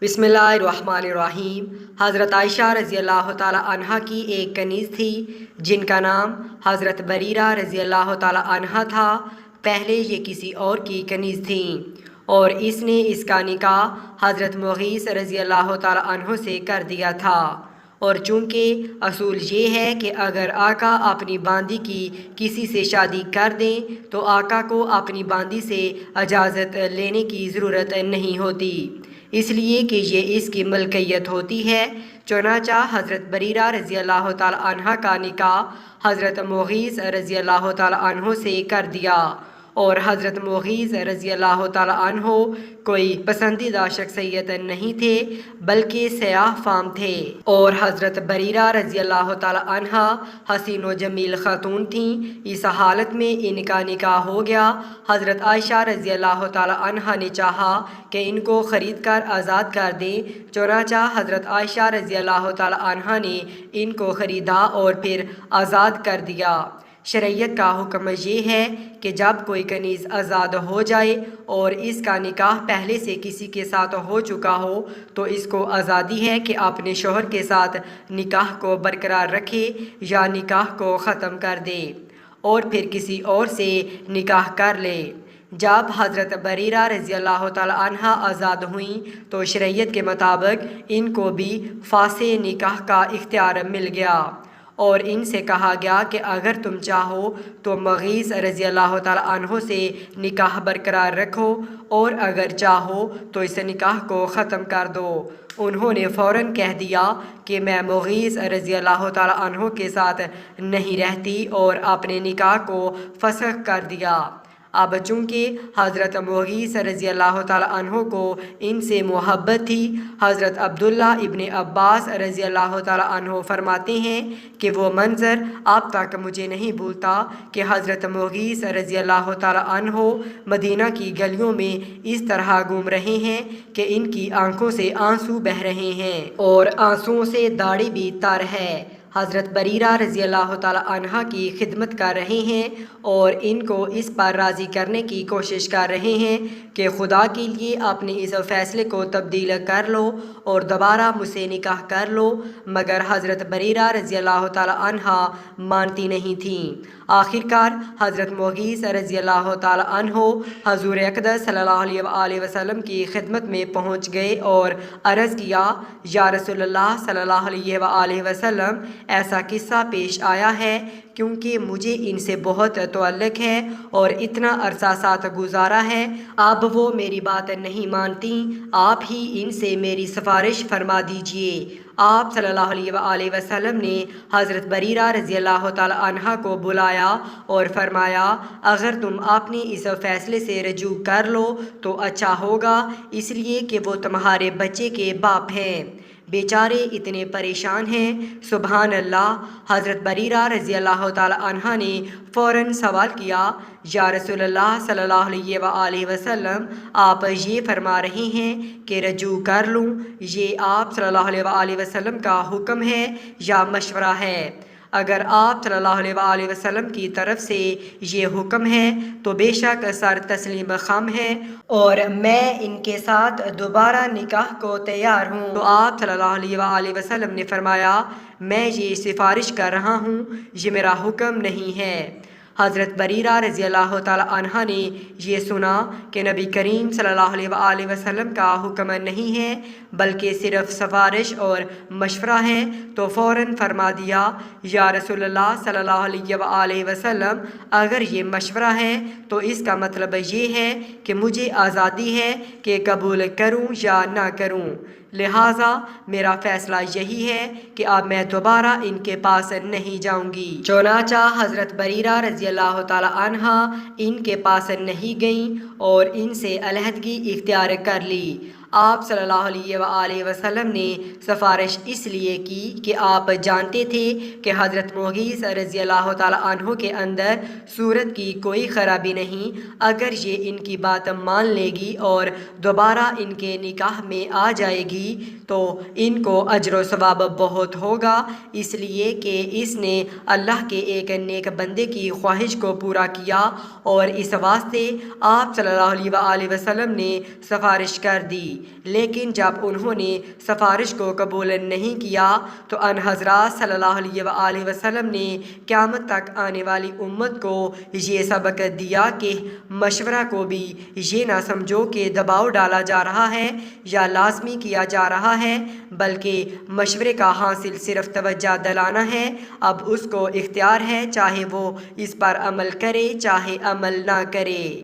بسم اللہ الرحمن الرحیم۔ حضرت عائشہ رضی اللہ تعالی عنہ کی ایک کنیز تھی جن کا نام حضرت بریرہ رضی اللہ تعالی عنہ تھا۔ پہلے یہ کسی اور کی کنیز تھیں اور اس نے اس کا نکاح حضرت مغیث رضی اللہ تعالی عنہ سے کر دیا تھا، اور چونکہ اصول یہ ہے کہ اگر آقا اپنی باندی کی کسی سے شادی کر دیں تو آقا کو اپنی باندی سے اجازت لینے کی ضرورت نہیں ہوتی، اس لیے کہ یہ اس کی ملکیت ہوتی ہے۔ چنانچہ حضرت بریرہ رضی اللہ تعالی عنہ کا نکاح حضرت مغیث رضی اللہ تعالی عنہ سے کر دیا، اور حضرت مغیث رضی اللہ تعالی عنہ کوئی پسندیدہ شخصیت نہیں تھے بلکہ سیاہ فام تھے، اور حضرت بریرہ رضی اللہ تعالی عنہ حسین و جمیل خاتون تھیں۔ اس حالت میں ان کا نکاح ہو گیا۔ حضرت عائشہ رضی اللہ تعالی عنہ نے چاہا کہ ان کو خرید کر آزاد کر دیں، چنانچہ حضرت عائشہ رضی اللہ تعالی عنہ نے ان کو خریدا اور پھر آزاد کر دیا۔ شریعت کا حکم یہ ہے کہ جب کوئی کنیز آزاد ہو جائے اور اس کا نکاح پہلے سے کسی کے ساتھ ہو چکا ہو تو اس کو آزادی ہے کہ اپنے شوہر کے ساتھ نکاح کو برقرار رکھے یا نکاح کو ختم کر دے اور پھر کسی اور سے نکاح کر لے۔ جب حضرت بریرہ رضی اللہ تعالی عنہ آزاد ہوئیں تو شریعت کے مطابق ان کو بھی فاسے نکاح کا اختیار مل گیا، اور ان سے کہا گیا کہ اگر تم چاہو تو مغیث رضی اللہ تعالی عنہ سے نکاح برقرار رکھو، اور اگر چاہو تو اس نکاح کو ختم کر دو۔ انہوں نے فوراً کہہ دیا کہ میں مغیث رضی اللہ تعالی عنہ کے ساتھ نہیں رہتی، اور اپنے نکاح کو فسخ کر دیا۔ اب چونکہ حضرت مغیث رضی اللہ تعالی عنہ کو ان سے محبت تھی، حضرت عبداللہ ابن عباس رضی اللہ تعالی عنہ فرماتے ہیں کہ وہ منظر اب تک مجھے نہیں بھولتا کہ حضرت مغیث رضی اللہ تعالی عنہ مدینہ کی گلیوں میں اس طرح گھوم رہے ہیں کہ ان کی آنکھوں سے آنسو بہہ رہے ہیں اور آنسوؤں سے داڑھی بھی تر ہے۔ حضرت بریرہ رضی اللہ تعالی عنہ کی خدمت کر رہے ہیں اور ان کو اس پر راضی کرنے کی کوشش کر رہے ہیں کہ خدا کے لیے اپنے اس فیصلے کو تبدیل کر لو اور دوبارہ مجھ سے نکاح کر لو، مگر حضرت بریرہ رضی اللہ تعالی عنہ مانتی نہیں تھیں۔ آخرکار حضرت مغیث رضی اللہ تعالی عنہ حضور اقدس صلی اللہ علیہ وآلہ وسلم کی خدمت میں پہنچ گئے اور عرض کیا، یا رسول اللہ صلی اللہ علیہ وآلہ وسلم، ایسا قصہ پیش آیا ہے کیونکہ مجھے ان سے بہت تعلق ہے اور اتنا عرصہ ساتھ گزارا ہے، اب وہ میری بات نہیں مانتی، آپ ہی ان سے میری سفارش فرما دیجئے۔ آپ صلی اللہ علیہ وآلہ وسلم نے حضرت بریرہ رضی اللہ تعالی عنہ کو بلایا اور فرمایا، اگر تم اپنے اس فیصلے سے رجوع کر لو تو اچھا ہوگا، اس لیے کہ وہ تمہارے بچے کے باپ ہیں، بیچارے اتنے پریشان ہیں۔ سبحان اللہ۔ حضرت بریرہ رضی اللہ تعالی عنہ نے فوراً سوال کیا، یا رسول اللہ صلی اللہ علیہ وآلہ وسلم، آپ یہ فرما رہے ہیں کہ رجوع کر لوں، یہ آپ صلی اللہ علیہ وآلہ وسلم کا حکم ہے یا مشورہ ہے؟ اگر آپ صلی اللہ علیہ وآلہ وسلم کی طرف سے یہ حکم ہے تو بے شک سر تسلیم خم ہے اور میں ان کے ساتھ دوبارہ نکاح کو تیار ہوں۔ تو آپ صلی اللہ علیہ وآلہ وسلم نے فرمایا، میں یہ سفارش کر رہا ہوں، یہ میرا حکم نہیں ہے۔ حضرت بریرہ رضی اللہ تعالی عنہ نے یہ سنا کہ نبی کریم صلی اللہ علیہ وآلہ وسلم کا حکم نہیں ہے بلکہ صرف سفارش اور مشورہ ہے، تو فوراً فرما دیا، یا رسول اللہ صلی اللہ علیہ وآلہ وسلم، اگر یہ مشورہ ہے تو اس کا مطلب یہ ہے کہ مجھے آزادی ہے کہ قبول کروں یا نہ کروں، لہٰذا میرا فیصلہ یہی ہے کہ اب میں دوبارہ ان کے پاس نہیں جاؤں گی۔ چنانچہ حضرت بریرہ رضی اللہ تعالی عنہ ان کے پاس نہیں گئیں اور ان سے علیحدگی اختیار کر لی۔ آپ صلی اللہ علیہ وآلہ وسلم نے سفارش اس لیے کی کہ آپ جانتے تھے کہ حضرت مغیث رضی اللہ تعالی عنہ کے اندر صورت کی کوئی خرابی نہیں، اگر یہ ان کی بات مان لے گی اور دوبارہ ان کے نکاح میں آ جائے گی تو ان کو اجر و ثواب بہت ہوگا، اس لیے کہ اس نے اللہ کے ایک نیک بندے کی خواہش کو پورا کیا، اور اس واسطے آپ صلی اللہ علیہ وآلہ وسلم نے سفارش کر دی۔ لیکن جب انہوں نے سفارش کو قبول نہیں کیا تو ان حضرات صلی اللہ علیہ وآلہ وسلم نے قیامت تک آنے والی امت کو یہ سبق دیا کہ مشورہ کو بھی یہ نہ سمجھو کہ دباؤ ڈالا جا رہا ہے یا لازمی کیا جا رہا ہے، بلکہ مشورے کا حاصل صرف توجہ دلانا ہے۔ اب اس کو اختیار ہے، چاہے وہ اس پر عمل کرے چاہے عمل نہ کرے۔